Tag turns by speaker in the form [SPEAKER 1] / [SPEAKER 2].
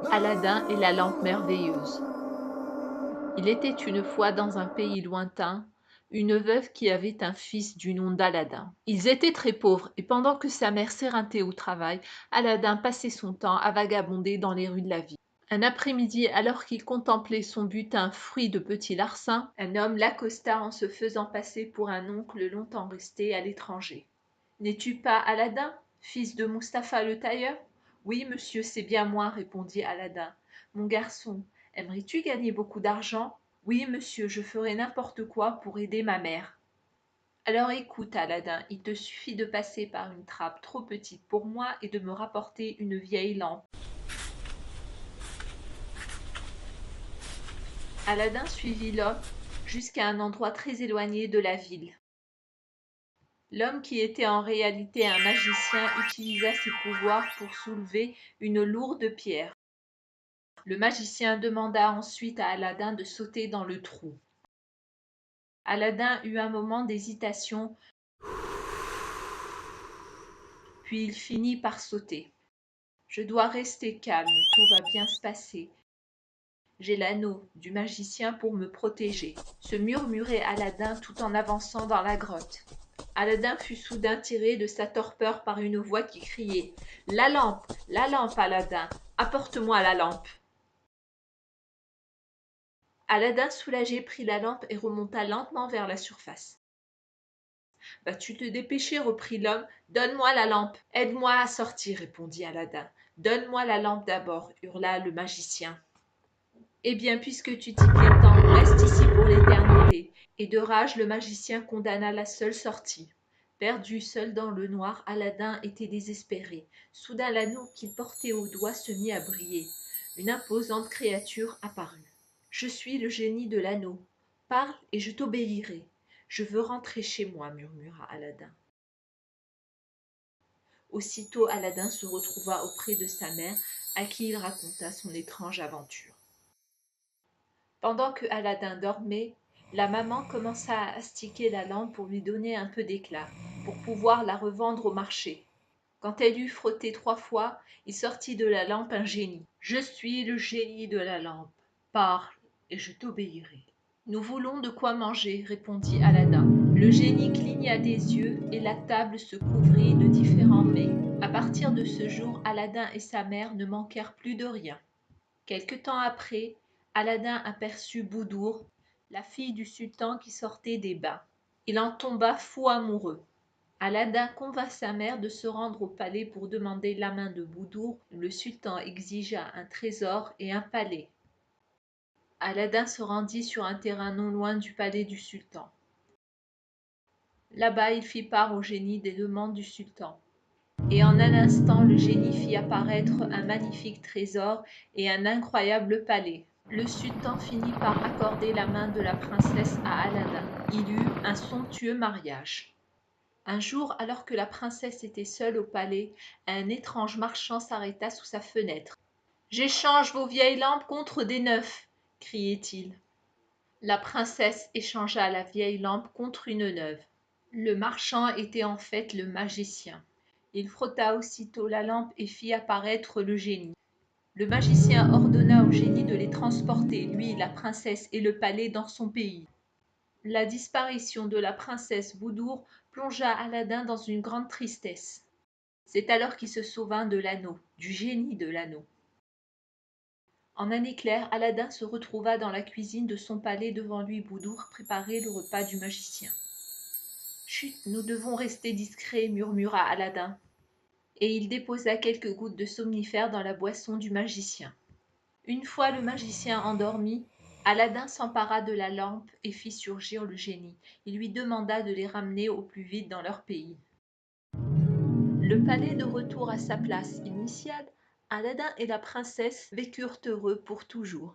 [SPEAKER 1] Aladin et la lampe merveilleuse. Il était une fois dans un pays lointain une veuve qui avait un fils du nom d'Aladin. Ils étaient très pauvres et pendant que sa mère s'éreintait au travail, Aladin passait son temps à vagabonder dans les rues de la ville. Un après-midi, alors qu'il contemplait son butin fruit de petits larcins, un homme l'accosta en se faisant passer pour un oncle longtemps resté à l'étranger. N'es-tu pas Aladin, fils de Mustapha le tailleur? Oui, monsieur, c'est bien moi, répondit Aladin. Mon garçon, aimerais-tu gagner beaucoup d'argent? Oui, monsieur, je ferai n'importe quoi pour aider ma mère. Alors écoute, Aladin, il te suffit de passer par une trappe trop petite pour moi et de me rapporter une vieille lampe. Aladin suivit l'homme jusqu'à un endroit très éloigné de la ville. L'homme, qui était en réalité un magicien, utilisa ses pouvoirs pour soulever une lourde pierre. Le magicien demanda ensuite à Aladin de sauter dans le trou. Aladin eut un moment d'hésitation, puis il finit par sauter. Je dois rester calme, tout va bien se passer. J'ai l'anneau du magicien pour me protéger, se murmurait Aladin tout en avançant dans la grotte. Aladin fut soudain tiré de sa torpeur par une voix qui criait « La lampe, Aladin, apporte-moi la lampe !» Aladin, soulagé, prit la lampe et remonta lentement vers la surface. « Vas-tu te dépêcher, reprit l'homme. Donne-moi la lampe. Aide-moi à sortir, répondit Aladin. Donne-moi la lampe d'abord, hurla le magicien. Eh bien, puisque tu t'y prétends, reste ici pour l'éternité. Et de rage, le magicien condamna la seule sortie. Perdu seul dans le noir, Aladin était désespéré. Soudain, l'anneau qu'il portait au doigt se mit à briller. Une imposante créature apparut. « Je suis le génie de l'anneau. Parle et je t'obéirai. Je veux rentrer chez moi, murmura Aladin. Aussitôt, Aladin se retrouva auprès de sa mère, à qui il raconta son étrange aventure. Pendant que Aladin dormait, la maman commença à astiquer la lampe pour lui donner un peu d'éclat, pour pouvoir la revendre au marché. Quand elle eut frotté 3 fois, il sortit de la lampe un génie. « Je suis le génie de la lampe. Parle et je t'obéirai. »« Nous voulons de quoi manger, répondit Aladin. Le génie cligna des yeux et la table se couvrit de différents mets. À partir de ce jour, Aladin et sa mère ne manquèrent plus de rien. Quelque temps après, Aladin aperçut Boudour, la fille du sultan qui sortait des bains. Il en tomba fou amoureux. Aladin convainc sa mère de se rendre au palais pour demander la main de Boudour. Le sultan exigea un trésor et un palais. Aladin se rendit sur un terrain non loin du palais du sultan. Là-bas, il fit part au génie des demandes du sultan. Et en un instant, le génie fit apparaître un magnifique trésor et un incroyable palais. Le sultan finit par accorder la main de la princesse à Aladin. Il eut un somptueux mariage. Un jour, alors que la princesse était seule au palais, un étrange marchand s'arrêta sous sa fenêtre. « J'échange vos vieilles lampes contre des neufs !» criait-il. La princesse échangea la vieille lampe contre une neuve. Le marchand était en fait le magicien. Il frotta aussitôt la lampe et fit apparaître le génie. Le magicien ordonna au génie de les transporter, lui, la princesse et le palais, dans son pays. La disparition de la princesse Boudour plongea Aladin dans une grande tristesse. C'est alors qu'il se souvint de l'anneau, du génie de l'anneau. En un éclair, Aladin se retrouva dans la cuisine de son palais, devant lui Boudour préparait le repas du magicien. « Chut, nous devons rester discrets, murmura Aladin. Et il déposa quelques gouttes de somnifère dans la boisson du magicien. Une fois le magicien endormi, Aladin s'empara de la lampe et fit surgir le génie. Il lui demanda de les ramener au plus vite dans leur pays. Le palais de retour à sa place initiale, Aladin et la princesse vécurent heureux pour toujours.